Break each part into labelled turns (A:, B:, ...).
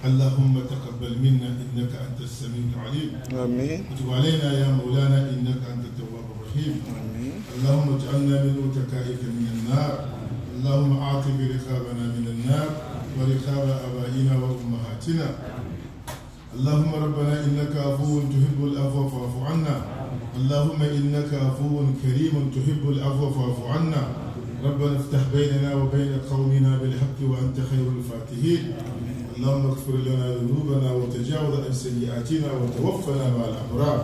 A: اللهم تقبل منا إنك أنت السميع العليم.
B: آمين.
A: وتب علينا يا مولانا إنك أنت التواب الرحيم.
B: آمين.
A: اللهم اجعلنا من متكائك من النار. اللهم أعتق رقابنا من النار ورقاب آبائنا وأمهاتنا. اللهم ربنا إنك عفو تحب العفو فاعف عنا. اللهم إنك عفو كريم تحب العفو فاعف عنا. ربنا افتح بيننا وبين قومنا بالحق وأنت خير الفاتحين. اللهم اغفر لنا ذنوبنا وتجاوز عن سيئاتنا وتوفنا مع الأبرار.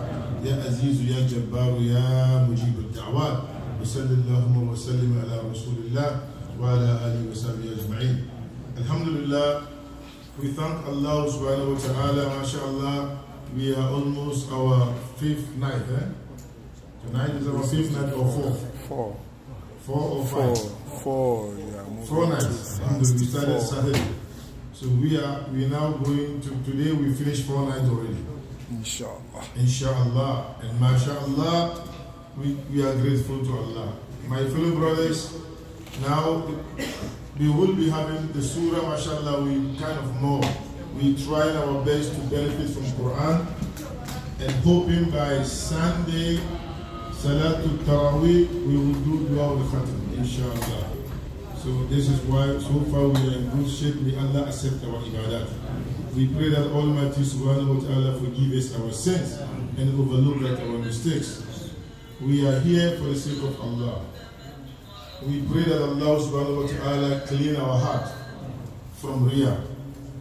A: يا عزيز يا جبار يا مجيب الدعوات. وصلى اللهم وسلم على رسول الله وعلى آله وصحبه أجمعين. الحمد لله. We thank Allah subhanahu wa ta'ala. MashaAllah, we are almost our 5th night. Tonight is our 5th night or 4th? 4 or 5?
B: 4, yeah.
A: 4 nights. We started Saturday. So we are now going to, today we finished 4 nights already.
B: Inshallah.
A: Inshallah. And MashaAllah, we are grateful to Allah. My fellow brothers, now we will be having the surah, MashaAllah, we kind of know. We try our best to benefit from Quran and hoping by Sunday, Salatul Taraweeh, we will do Dua al-Khatam, inshallah. So this is why so far we are in good shape. May Allah accept our ibadat. We pray that Almighty Subhanahu wa Ta'ala forgive us our sins and overlook our mistakes. We are here for the sake of Allah. We pray that Allah Subhanahu wa Ta'ala clean our heart from Riyah.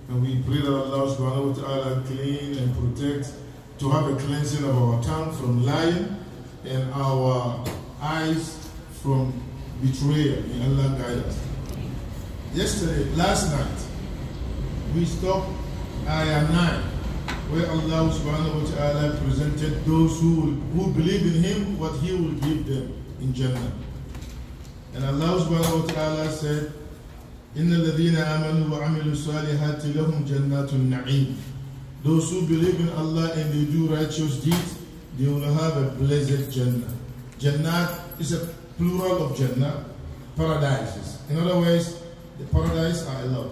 A: And we pray that Allah Subhanahu wa Ta'ala clean and protect, to have a cleansing of our tongue from lying and our eyes from betrayal. May Allah guide us. Last night, we stopped ayah 9, where Allah Subhanahu wa Ta'ala presented those who believe in Him, what He will give them in Jannah. And Allah Subhanahu wa Ta'ala said, إِنَّ الَّذِينَ آمَنُوا وَعَمِلُوا الصَّالِحَاتِ لَهُمْ جَنَّاتُ النَّعِيمِ. Those who believe in Allah and they do righteous deeds, they will have a blessed Jannah. Jannah is a plural of Jannah, paradises. In other words, the paradise are a lot.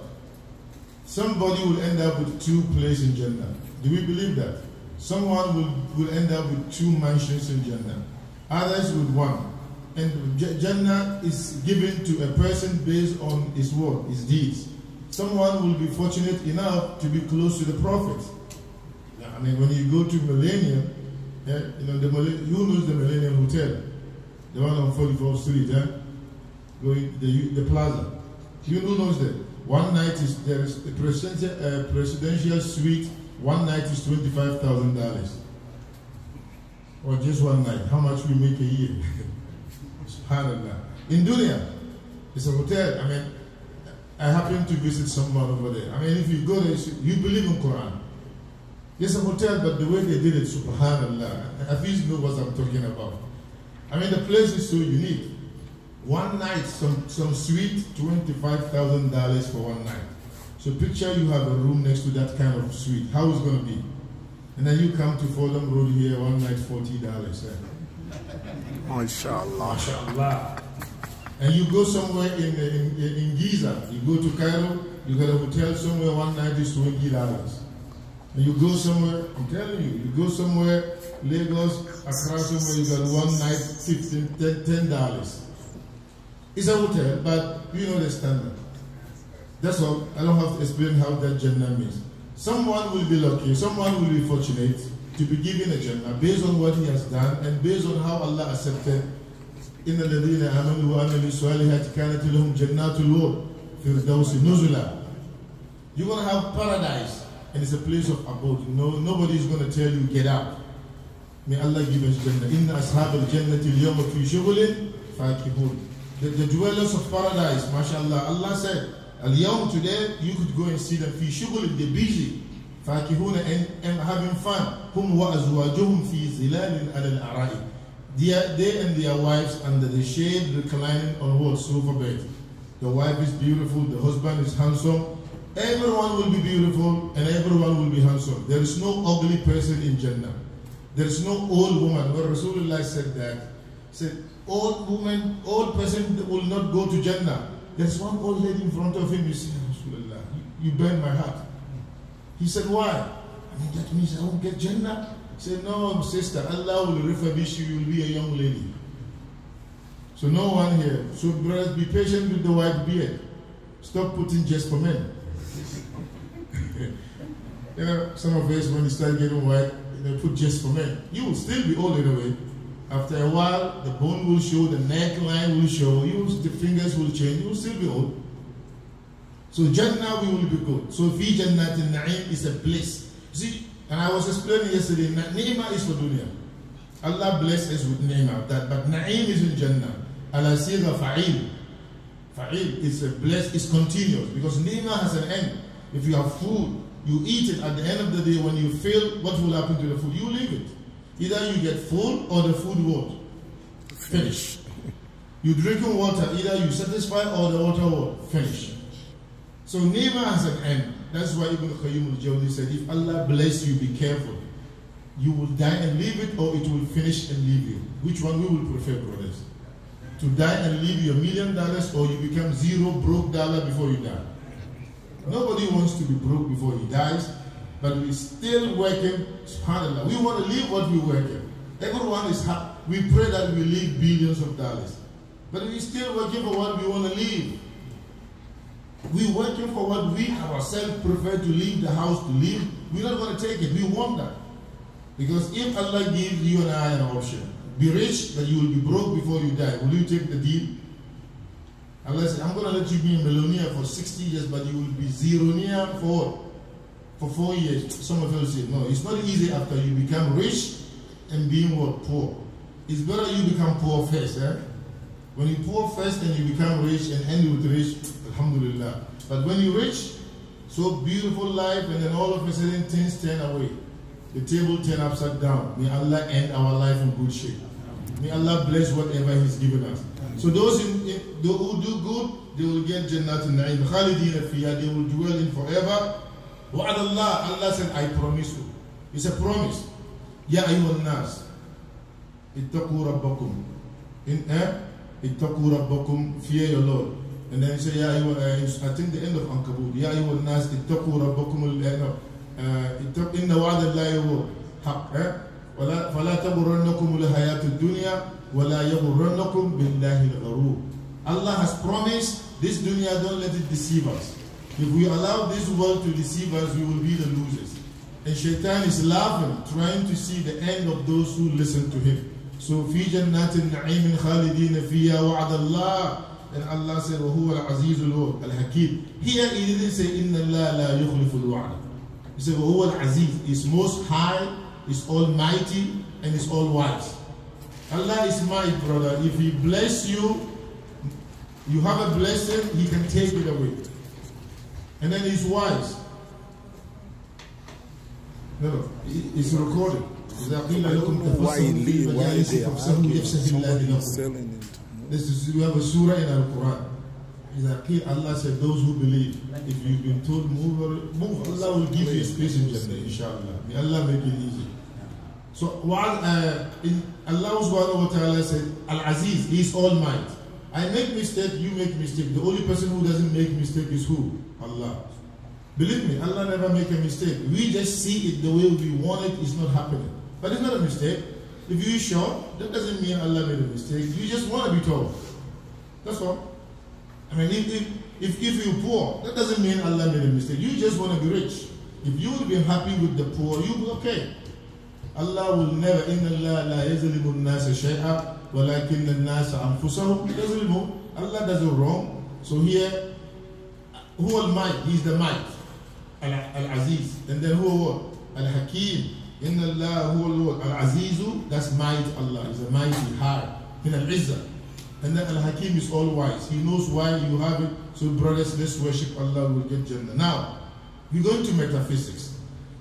A: Somebody will end up with 2 places in Jannah. Do we believe that? Someone will end up with 2 mansions in Jannah. Others with 1. And Jannah is given to a person based on his work, his deeds. Someone will be fortunate enough to be close to the Prophet. I mean, when you go to Millennium, you know, who knows the Millennium Hotel? The one on 44th Street, going the plaza. Who knows that? One night there is a presidential suite. One night is $25,000. Or just one night. How much we make a year? SubhanAllah. In Dunya, it's a hotel. I mean, I happened to visit someone over there. I mean, if you go there, you believe in Quran. It's a hotel, but the way they did it, SubhanAllah, at least know what I'm talking about. I mean, the place is so unique. One night, some suite, $25,000 for one night. So picture you have a room next to that kind of suite. How is it going to be? And then you come to Fordham Road here, one night, $40.
B: MashaAllah.
A: MashaAllah. And you go somewhere in Giza, you go to Cairo, you get a hotel somewhere, one night is $20. And you go somewhere, I'm telling you, you go somewhere, Lagos, Accra somewhere, you got one night, $10. It's a hotel, but you know the standard. That's all. I don't have to explain how that Jannah means. Someone will be lucky, someone will be fortunate to be given a Jannah based on what he has done and based on how Allah accepted. إِنَّ الَّذِينَ آمَنُوا وَعَمِلُوا الصَّالِحَاتِ كَانَتْ لَهُمْ جَنَّاتُ الْوَرْدِ فِرْدَوْسِ نُزُلًا. You're going to have paradise, and it's a place of abode. Nobody is going to tell you, get out. May Allah give us Jannah. إِنَّ أَصْحَابَ الْجَنَّةِ الْيَوْمَ فِي شُغُلٍ فَاكِهُونَ. The dwellers of paradise, mashallah, Allah said, Al-Yawm, today, you could go and see them. Fi shughul, they're busy. Fakihuna, and having fun. Hum wa azwajuhum fi zilalin al-ara'i. They and their wives under the shade reclining on what? Sofa bed. The wife is beautiful, the husband is handsome. Everyone will be beautiful and everyone will be handsome. There is no ugly person in Jannah. There is no old woman. When Rasulullah said that, said, old woman, old person will not go to Jannah. There's one old lady in front of him. He said, Rasulullah, you burn my heart. He said, why? I mean, that means I won't get Jannah. He said, no, sister, Allah will refurbish you. You will be a young lady. So no one here. So brothers, be patient with the white beard. Stop putting just for men. You know, some of us, when you start getting white, put just for men. You will still be old in a way. After a while, the bone will show, the neckline will show, the fingers will change, you will still be old. So Jannah, we will be good. So fi jannatin na'im is a bliss. See, and I was explaining yesterday, ni'mah is for dunya. Allah bless us with ni'mah, but na'im is in Jannah. Allah siga fa'il. Fa'il is a bless, it's continuous, because ni'mah has an end. If you have food, you eat it, at the end of the day, when you fail, what will happen to the food? You leave it. Either you get full or the food won't finish. You drinking water, either you satisfy or the water will finish. So ni'mah has an end. That's why Ibn Qayyim al-Jawzi said, if Allah bless you, be careful. You will die and leave it, or it will finish and leave you. Which one we will prefer, brothers? To die and leave you $1 million, or you become zero broke dollar before you die? Nobody wants to be broke before he dies, but we're still working, subhanAllah. We want to live what we work in. Everyone is happy. We pray that we leave billions of dollars. But we're still working for what we want to live. We're working for what we ourselves prefer to leave the house to live. We're not going to take it. We want that. Because if Allah gives you and I an option, be rich, but you will be broke before you die, will you take the deal? Allah said, I'm going to let you be a millionaire for 60 years, but you will be zeronaire for 4 years. Some of you say, no, it's not easy after you become rich and being what? Poor. It's better you become poor first. When you poor first and you become rich and end with rich, alhamdulillah. But when you rich, so beautiful life, and then all of a sudden things turn away. The table turn upside down. May Allah end our life in good shape. May Allah bless whatever He's given us. So those who do good, they will get Jannat al-Na'im. Khalidina fiha, they will dwell in forever. Wa'ad Allah, Allah said, I promise you. It's a promise. Ya ayyuhan nas, ittaqu rabbakum. Ittaqu rabbakum, fear your Lord. And then he said, Ya ayyuhan, I think the end of Ankabut. Ya ayyuhan nas, ittaqu rabbakum inna wa'ad Allahi haqq. فلا تغرنكم الحياة الدنيا ولا يغرنكم بالله الغرور. Allah has promised this dunya, don't let it deceive us. If we allow this world to deceive us, we will be the losers. And Shaitan is laughing, trying to see the end of those who listen to him. So في جنات النعيم خالدين فيها وعد الله. And Allah said, وهو العزيز الحكيم. Here he didn't say إن الله لا يخلف الوعد. He said وهو العزيز, is most high, is almighty, and is all wise. Allah is mighty, brother. If He bless you, you have a blessing, He can take it away. And then He's wise. No, it's recorded. This is, we have a surah in Al-Quran. Allah said, those who believe, if you've been told move, Allah will give you a space in Jannah, inshallah. May Allah make it easy. So Allah subhanahu wa ta'ala said, Al-Aziz, He is all might. I make mistake, you make mistake. The only person who doesn't make mistake is who? Allah. Believe me, Allah never make a mistake. We just see it the way we want it, it's not happening. But it's not a mistake. If you're short, that doesn't mean Allah made a mistake. You just want to be tall. That's all. I mean, if you're poor, that doesn't mean Allah made a mistake. You just want to be rich. If you will be happy with the poor, you'll be okay. Allah will never, إِنَّ اللَّهَ لَا يَظْلِمُ النَّاسَ شَيْئًا وَلَكِنَّ النَّاسَ أَنفُسَهُمْ يَظْلِمُونَ. Allah does it wrong. So here, who al-might? He's the might. Al-Aziz. And then who what? Al-Hakim. Inna Allah huwa al-Azizu. That's might Allah. He's a mighty, high. In al-Izzah. And then Al-Hakim is all wise. He knows why you have it. So brothers, let's worship Allah, we'll get Jannah. Now, we're going to metaphysics.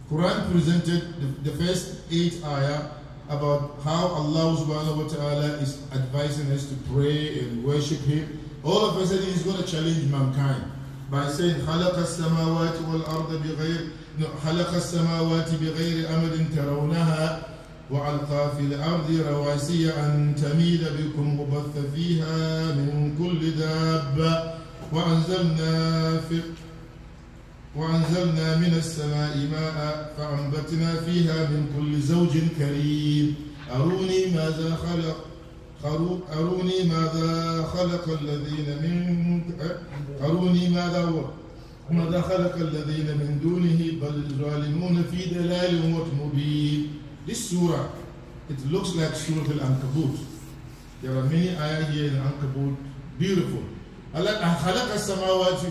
A: Quran presented the first 8 ayah about how Allah subhanahu wa ta'ala is advising us to pray and worship Him. All of a sudden He's going to challenge mankind by saying خَلَقَ السَّمَاوَاتِ وَالْأَرْضَ بِغَيْرِ أَمَدٍ تَرَوْنَهَا وَأَلْقَى فِي الْأَرْضِ رَوَاسِيَ أَن تَمِيدَ بِكُمْ وَبَثَّ فِيهَا مِنْ كُلِّ دَابَّةٍ وأنزلنا من السماء ماء فأنبتنا فيها من كل زوج كريم أروني ماذا خلق الذين من دونه بل الظالمون في ضلال مبين. This surah, it looks like Surah Al-Ankabut. There are many ayahs here in Al-Ankabut. Beautiful. Allah خلق السماوات.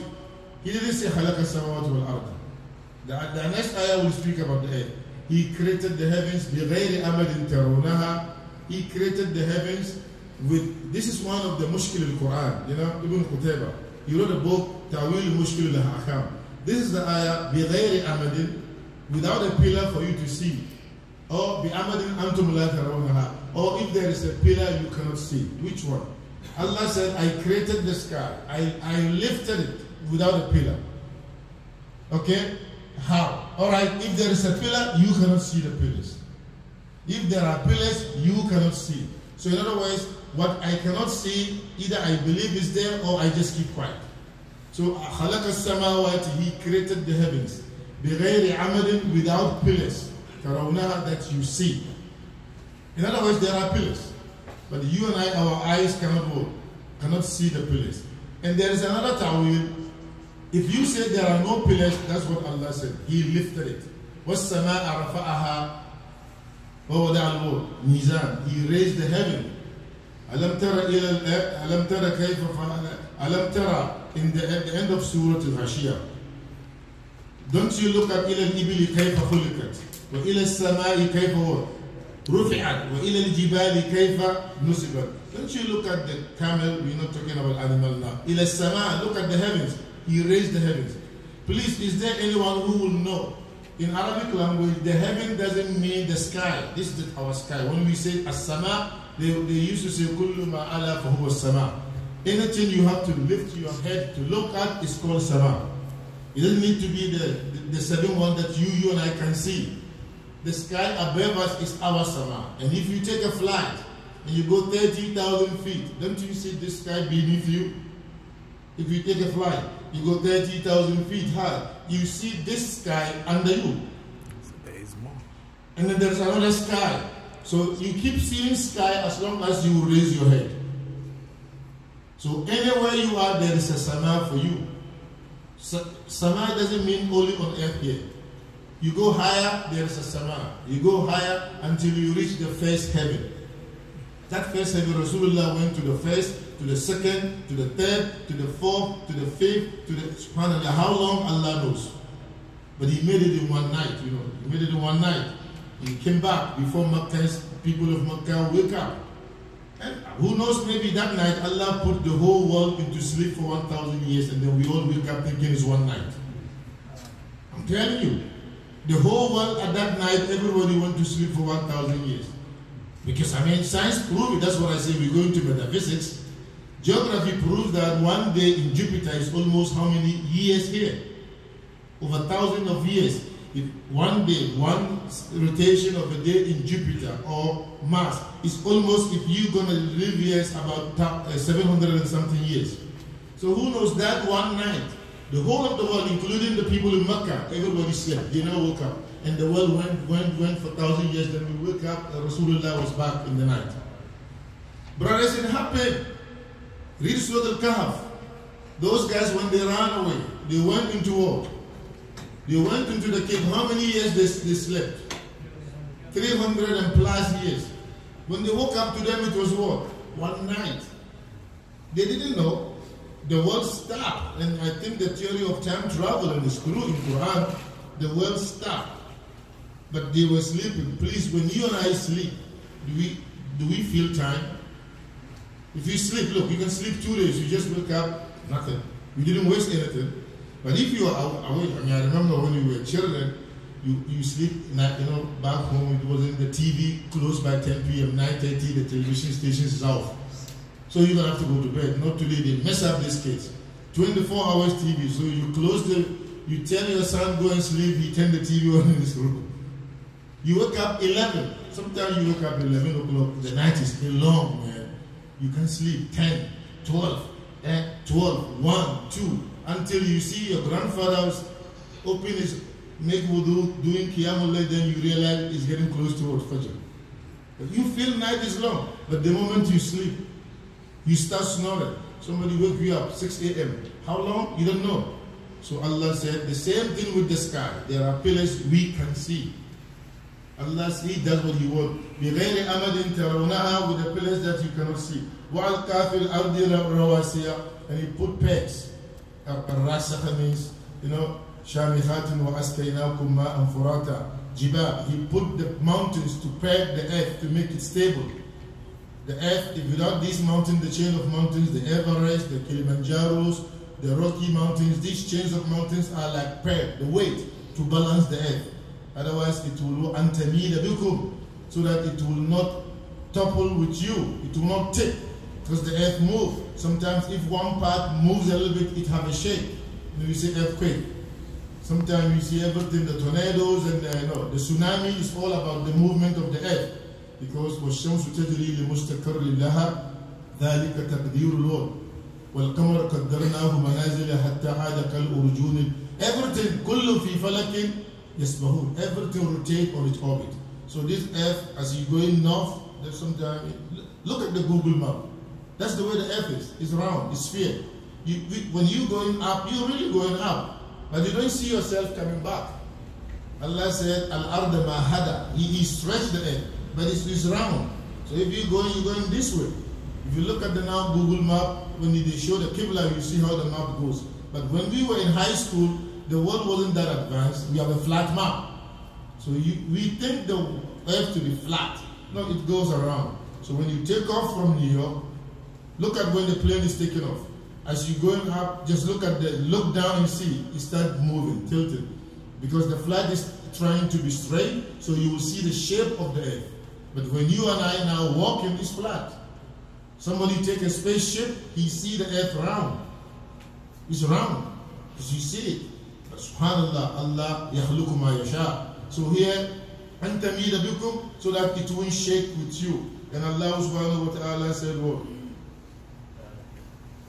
A: He didn't say خلق السماوات والأرض. The next ayah will speak about the air. He created the heavens بغير أمد ترونها. He created the heavens with, this is one of the mushkil al-Quran. You know, Ibn Qutayba, he wrote a book, Ta'wil Mushkil al-Ahkam. This is the ayah, بغير أمد, without a pillar for you to see. Or بأمد أنتم لا ترونها. Or if there is a pillar you cannot see. Which one? Allah said, I created the sky. I lifted it without a pillar. Okay? How? Alright, if there is a pillar, you cannot see the pillars. If there are pillars, you cannot see. So in other words, what I cannot see, either I believe is there or I just keep quiet. So خلق السماوات, he created the heavens. بغير عمد, without pillars. ترونها, that you see. In other words, there are pillars. But you and I, our eyes cannot see the pillars. And there is another ta'wil. If you say there are no pillars, that's what Allah said. He lifted it. وَالسَّمَاءَ رَفَعَهَا وَوَضَعَ الْأَرْضَ مِيزَانًا. He raised the heaven. أَلَمْ تَرَ in the end of Surah Al-Ghashiyah. Don't you look at إِلَى الْإِبِلِ كَيْفَ خُلِقَتْ وَإِلَى السَّمَاءِ كَيْفَ رُفِعَتْ وَإِلَى الْجِبَالِ كَيْفَ نُصِبَتْ. Don't you look at the camel? We're not talking about animal now. إِلَى السَّمَاءِ, look at the heavens. He raised the heavens. Please, is there anyone who will know? In Arabic language, the heaven doesn't mean the sky. This is our sky. When we say as-sama, they used to say kullu ma ala fahuwa as-sama. Anything you have to lift your head to look at is called sama. It doesn't need to be the seven one that you and I can see. The sky above us is our sama. And if you take a flight and you go 30,000 feet, don't you see this sky beneath you? If you take a flight, you go 30,000 feet high, you see this sky under you. And then there's another sky. So you keep seeing sky as long as you raise your head. So anywhere you are, there is a sama for you. Sama doesn't mean only on earth here. You go higher, there is a sama. You go higher until you reach the first heaven. That first heaven, Rasulullah went to the first, to the second, to the third, to the fourth, to the fifth, to the subhanallah. How long, Allah knows. But he made it in one night, you know. He made it in one night. He came back before Makkah's people of Makkah wake up. And who knows, maybe that night Allah put the whole world into sleep for 1,000 years and then we all wake up thinking it's one night. I'm telling you, the whole world at that night, everybody went to sleep for 1,000 years. Because I mean, science proves it. That's what I say. We go into metaphysics. Geography proves that one day in Jupiter is almost how many years here? Over 1,000 of years. If one day, one rotation of a day in Jupiter or Mars is almost, if you're going to live years, about 700 and something years. So who knows that one night, the whole of the world, including the people in Mecca, everybody slept. They never woke up. And the world went for 1,000 years. Then we wake up, Rasulullah was back in the night. Brothers, it happened. Read Surah Al-Kahf. Those guys, when they ran away, they went into war. They went into the cave. How many years they slept? 300 and plus years. When they woke up to them, it was what? One night. They didn't know. The world stopped. And I think the theory of time travel and is true in Quran. The world stopped. But they were sleeping. Please, when you and I sleep, do we feel time? If you sleep, look, you can sleep 2 days. You just wake up, nothing. You didn't waste anything. But if you are awake, I mean, I remember when we were children, you sleep, you know, back home, it wasn't the TV closed by 10 p.m., 9:30, the television stations is off. So you're going to have to go to bed. Not today, they mess up these kids. 24 hours TV, so you close you tell your son, go and sleep, he turn the TV on in his room. You wake up 11, sometimes you wake up 11 o'clock, the night is still long, man. You can sleep 10, 12, 12, 1, 2, until you see your grandfather's open his make wudu, doing qiyamul layl, then you realize it's getting close towards Fajr. But you feel night is long, but the moment you sleep, you start snoring. Somebody wake you up 6 a.m. How long? You don't know. So Allah said the same thing with the sky. There are pillars we can see. Allah He does what He wants. بِغَيْرِ أَمَدٍ تَرَوْنَهَا, with the pillars that you cannot see. وَأَلْقَى فِي الْأَرْضِ رَوَاسِيَ, and He put pegs. الرَّاسِخَ means, شَامِخَاتٍ وَأَسْكَيْنَاكُمْ مَاءً فُرَاتًا جِبَالٍ. He put the mountains to peg the earth, to make it stable. The earth, if without these mountains, the chain of mountains, the Everest, the Kilimanjaros, the Rocky Mountains, these chains of mountains are like peg, the weight to balance the earth. Otherwise, it will antamida bikum, so that it will not topple with you. It will not tip, because the earth moves. Sometimes, if one part moves a little bit, it has a shake. You see earthquake. Sometimes you see everything, the tornadoes and the tsunami is all about the movement of the earth. Because وَالشَّمْسُ تَجْرِي لِمُسْتَقَرٍّ لَهَا ذَلِكَ تَقْدِيرُ الْوَرْضِ وَالْقَمَرَ قَدَّرْنَاهُ مَنَازِلَ حَتَّى عَادَ كَالْأُرْجُونِ. Everything, كُلُّ فِي فَلَكٍ يَسْبَحُونَ. Everything rotates on its orbit. So this earth, as you go in north, there's sometimes, look at the Google map. That's the way the earth is. It's round, it's sphere. When you're going up, you're really going up. But you don't see yourself coming back. Allah said, Al-Arda Mahada. He stretched the earth, but it's round. So if you're going this way. If you look at the now Google map, when they show the Qibla, you see how the map goes. But when we were in high school, the world wasn't that advanced. We have a flat map. So we think the earth to be flat. No, it goes around. So when you take off from New York, look at when the plane is taking off. As you're going up, just look down and see, it starts moving, tilted. Because the flight is trying to be straight, so you will see the shape of the earth. But when you and I now walk in, it's flat. Somebody take a spaceship, he see the earth round. It's round, because you see it. But subhanallah, Allah yakhluqu ma yasha. So here, antamida bikum, so that it won't shake with you. And Allah subhanahu wa ta'ala said what?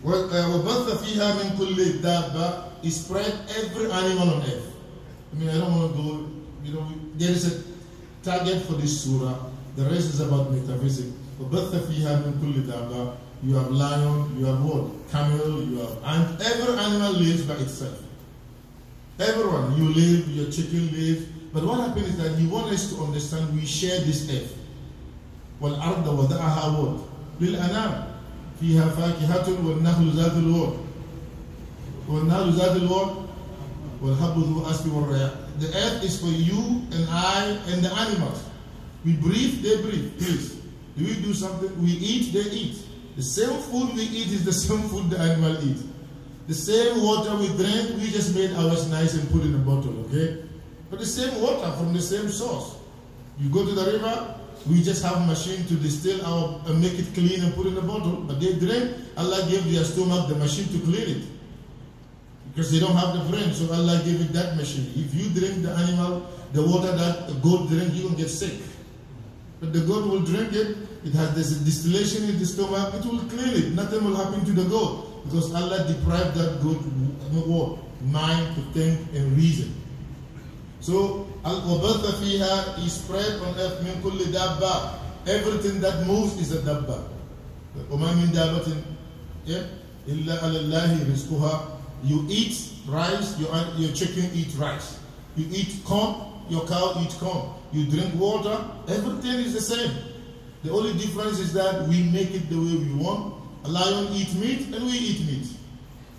A: وَبَثَّ فِيهَا مِن كُلِّ دَابَّةٍ. He spread every animal on earth. I mean, I don't want to go, there is a target for this surah. The rest is about metaphysics. وَبَثَّ فِيهَا مِن كُلِّ دَابَّةٍ. You have lion, you have what? Camel, you have ant. Every animal lives by itself. Everyone, you live, your chicken lives. But what happens is that He wants us to understand we share this earth. وَالْأَرْضَ وَضَعَهَا وَدْ لِلْأَنَامِ فيها فاكهة والنخل ذات الورد والنخل ذات الورد والحب ذو العصف والرياح. The earth is for you and I and the animals. We breathe, they breathe. Please, do we do something? We eat, they eat. The same food we eat is the same food the animal eats. The same water we drink, we just made ours nice and put in a bottle, okay? But the same water from the same source. You go to the river, we just have a machine to distill and make it clean and put in a bottle. But they drink, Allah gave their stomach the machine to clean it. Because they don't have the brain, so Allah gave it that machine. If you drink the animal, the water that a goat drinks, you will get sick. But the goat will drink it, it has this distillation in the stomach, it will clean it. Nothing will happen to the goat. Because Allah deprived that goat what? Mind to think and reason. So, وَبَثَّ فِيهَا, He spread on earth مِن كُلِّ دَابَّةٍ. Everything that moves is a dabba. وَمَا مِن دَابَّةٍ إِلَّا عَلَى اللَّهِ رِزْقُهَا. You eat rice, your chicken eats rice. You eat corn, your cow eats corn. You drink water, everything is the same. The only difference is that we make it the way we want. A lion eats meat and we eat meat.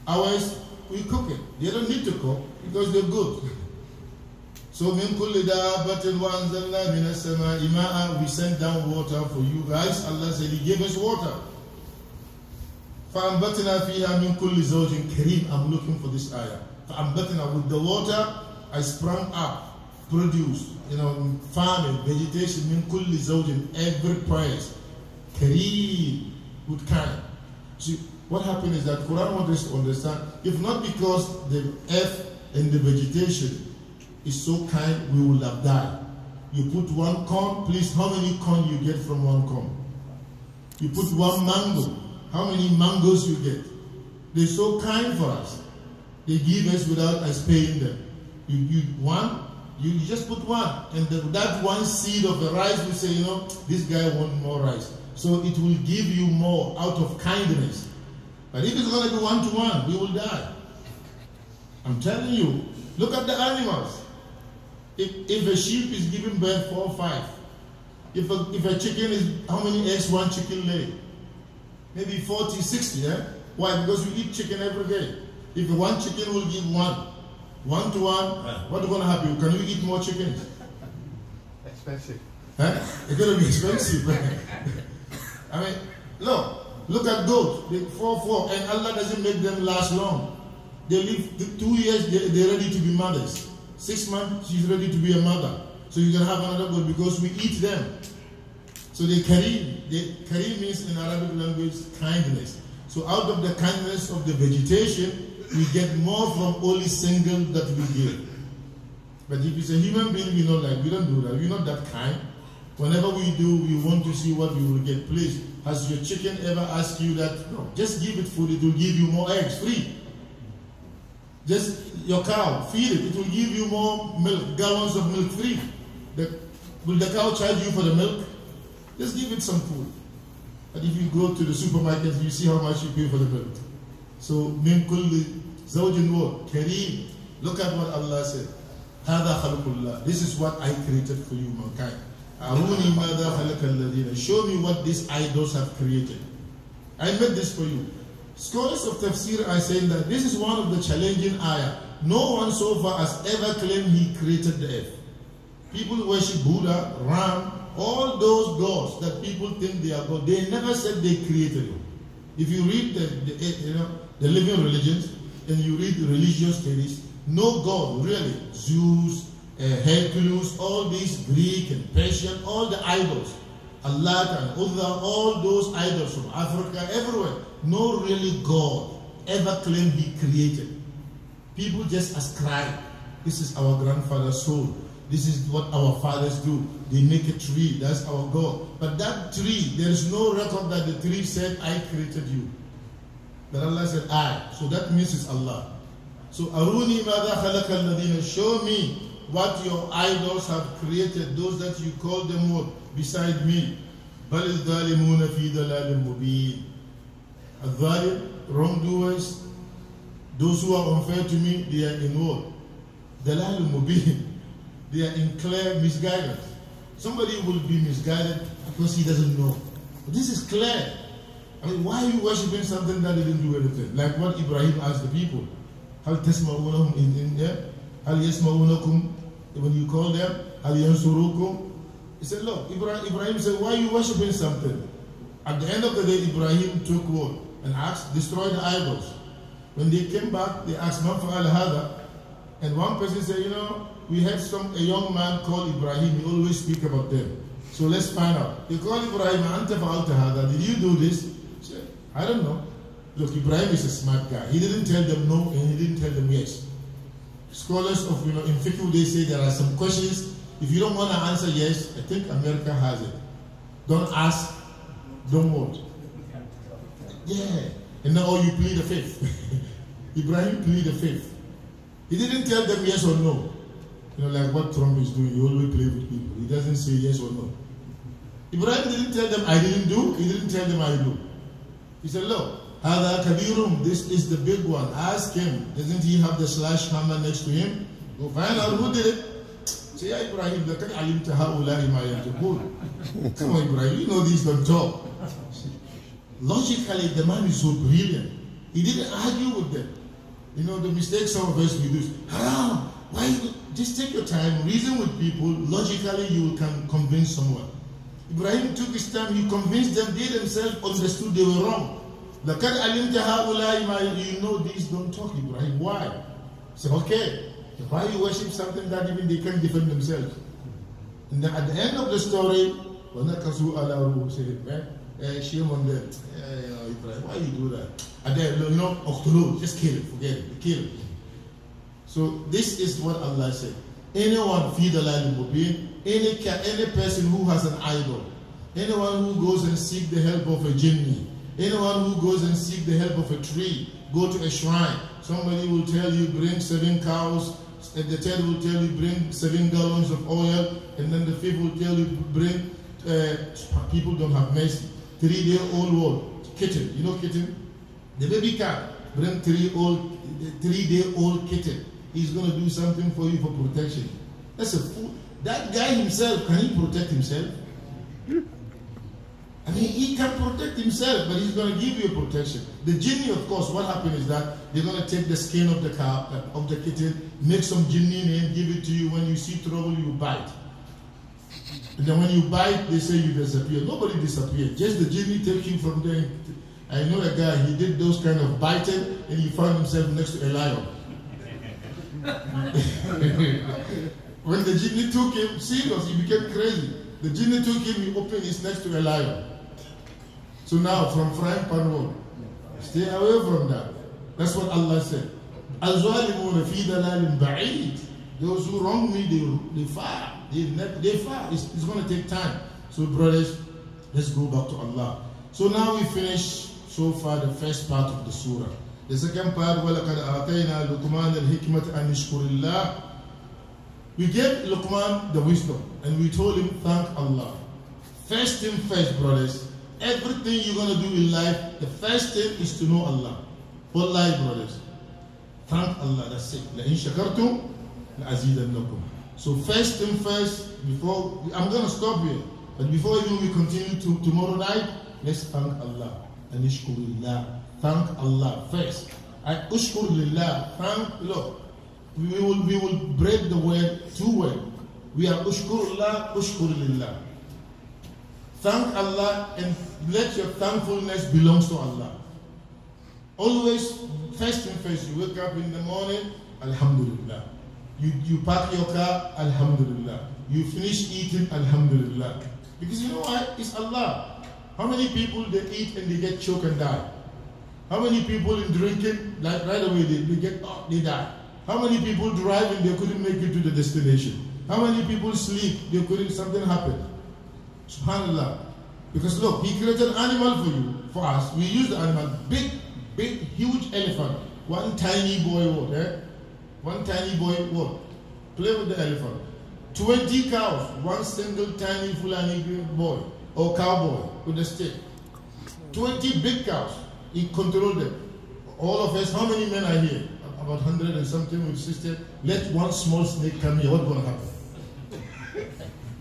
A: Ours, we cook it. They don't need to cook because they're good. So, min kulli dabbatin wa anzalna min as-samaa'i ma'an, we sent down water for you guys. Allah said He gave us water. فَأَنْبَتْنَا فِيهَا مِن كُلِّ زَوْجٍ كَرِيمٍ. I'm looking for this ayah. فَأَنْبَتْنَا, with the water, I sprung up, produced, farming, vegetation, min kulli zawjin, every place. Kareem, good kind. See, what happened is that Quran wants us to understand, if not because the earth and the vegetation is so kind, we will have died. You put one corn, please, how many corn you get from one corn? You put one mango, how many mangoes you get? They're so kind for us. They give us without us paying them. You just put one, and that one seed of the rice will say, this guy wants more rice. So it will give you more out of kindness. But if it's going to be one-to-one, we will die. I'm telling you, look at the animals. If a sheep is giving birth 4 or 5, if a chicken is, how many eggs one chicken lay? Maybe 40, 60, eh? Why? Because we eat chicken every day. If one chicken will give one-to-one, what's going to happen? Can we eat more chickens?
C: Expensive.
A: Huh? It's going to be expensive. I mean, look at goats. They 4, and Allah doesn't make them last long. They live 2 years, they're ready to be mothers. 6 months, she's ready to be a mother. So you can have another goat because we eat them. So they kareem. Kareem means in Arabic language kindness. So out of the kindness of the vegetation, we get more from only single that we give. But if it's a human being, we don't do that. We're not that kind. Whenever we do, we want to see what we will get. Please, has your chicken ever asked you that? No, just give it food, it will give you more eggs, free. Just your cow, feed it, it will give you more milk, gallons of milk, free. Will the cow charge you for the milk? Just give it some food. But if you go to the supermarket, you see how much you pay for the milk. So, min kulli zawjin wa kareem. Look at what Allah said. Hada khalqullah. This is what I created for you, mankind. Aruni madha khalaqa alladhina. Show me what these idols have created. I made this for you. Scholars of tafsir are saying that this is one of the challenging ayah. No one so far has ever claimed he created the earth. People worship Buddha, Ram, all those gods that people think they are God. They never said they created you. If you read the living religions and you read the religious studies, no God really. Zeus, Hercules, all these Greek and Persian, all the idols, Allah and Uzza, all those idols from Africa, everywhere. No really God ever claimed he created. People just ascribe. This is our grandfather's soul. This is what our fathers do. They make a tree. That's our God. But that tree, there is no record that the tree said, I created you. But Allah said, I. So that means it's Allah. So, Aruni madha khalaqa alladhina. Show me what your idols have created. Those that you call them what? Beside me. Bal dhalimuna fi dalalin mubin. Al-dhalim, wrongdoers, those who are unfair to me, they are in what? Dalalin mubin. They are in clear misguidance. Somebody will be misguided because he doesn't know. But this is clear. I mean, why are you worshipping something that didn't do anything? Like what Ibrahim asked the people. Hal tasma'unahum in there? Hal yasma'unakum? When you call them, hal yansurukum? He said, look, Ibrahim said, why are you worshipping something? At the end of the day, Ibrahim took what? And asked, destroy the idols. When they came back, they asked, Man fa'al hada? And one person said, we had a young man called Ibrahim, he always speak about them. So let's find out. They called Ibrahim, Anta fa'alta hada? Did you do this? He said, I don't know. Look, Ibrahim is a smart guy. He didn't tell them no and he didn't tell them yes. Scholars of, in fiqh, they say there are some questions. If you don't want to answer yes, I think America has it. Don't ask, don't vote. Yeah. And now you plead the fifth. Ibrahim plead the fifth. He didn't tell them yes or no. Like what Trump is doing, he always play with people. He doesn't say yes or no. Ibrahim didn't tell them I didn't do, he didn't tell them I do. He said, look, Hada Kabirum, this is the big one. Ask him. Doesn't he have the slash hammer next to him? Go find out who did it. Say, yeah, Ibrahim, come on, Ibrahim, you know these don't talk. Logically, the man is so brilliant. He didn't argue with them. The mistake some of us we do is, haram, why you just take your time, reason with people, logically you can convince someone. Ibrahim took his time, he convinced them, they themselves understood they were wrong. You know these don't talk, Ibrahim. Why? So okay, why you worship something that even they can't defend themselves? And then at the end of the story, shame on them. Ibrahim, why you do that? And then, just kill it, forget it, kill it. So this is what Allah said. Anyone feed the land of any person who has an idol, anyone who goes and seek the help of a jinni, anyone who goes and seek the help of a tree, Go to a shrine. Somebody will tell you bring 7 cows. And the third will tell you bring 7 gallons of oil. And then the fifth will tell you bring, people don't have mercy, 3-day-old what? Kitten. You know kitten? The baby cat. Bring 3-day-old kitten. He's going to do something for you for protection. That's a fool. That guy himself, can he protect himself? I mean, he can protect himself, but he's going to give you a protection. The jinni, of course, what happens is that they're going to take the skin of the cow, of the kitten, make some jinni name, give it to you. When you see trouble, you bite. And then when you bite, they say you disappear. Nobody disappeared. Just the jinni take you from there. I know a guy, he did those kind of biting, and he found himself next to a lion. When the jinni took him, serious, he became crazy. The jinni took him, he opened his next to a lion. So now, from frying pan road, stay away from that. That's what Allah said. الظالمون في ضلال بعيد. Those who wrong me, they far. They far. It's going to take time. So brothers, let's go back to Allah. So now we finish so far the first part of the surah. The second part, وَلَقَدْ آتَيْنَا لُقْمَانَ الْحِكْمَةَ أَنْ يَشْكُرِ اللَّهِ. We gave Luqman the wisdom and we told him, thank Allah. First thing first, brothers, everything you're going to do in life, the first thing is to know Allah. Wallahi, brothers. Thank Allah, that's it. لَإِن شَكَرْتُمْ لَأَزِيدَنَّكُمْ. So first thing first, before, I'm going to stop here, but before even we continue to tomorrow night, let's thank Allah. And ishkurillah. Thank Allah first. And ushkur lillah. Thank, look, we will break the word 2 words. We are ushkurullah, ushkur lillah. Thank Allah and let your thankfulness belongs to Allah. Always, first thing first, you wake up in the morning, alhamdulillah. You park your car, alhamdulillah. You finish eating, alhamdulillah. Because you know why? It's Allah. How many people they eat and they get choked and die? How many people in drinking, like right away they die? How many people drive and they couldn't make it to the destination? How many people sleep, they couldn't, something happen? SubhanAllah. Because look, He created an animal for you, for us. We use the animal, big, huge elephant. One tiny boy what? One tiny boy what? Play with the elephant. 20 cows, one single tiny Fulani boy or cowboy with a stick. 20 big cows, he controlled them. All of us, how many men are here? About 100 and something with sister. Let one small snake come here, what's going to happen?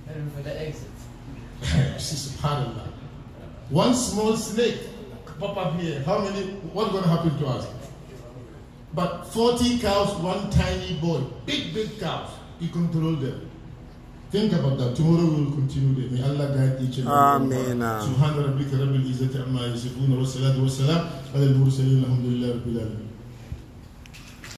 D: And for the exit.
A: SubhanAllah. One small snake pop up here, how many, what's going to happen to us? But 40 cows, one tiny boy, big cows, he controlled them. Think about that. Tomorrow we will continue there. May Allah guide each and every one. Subhana rabbika rabbil izzati amma yasifun wa salatu wa salam ala al-mursalin alhamdulillahi rabbil alamin.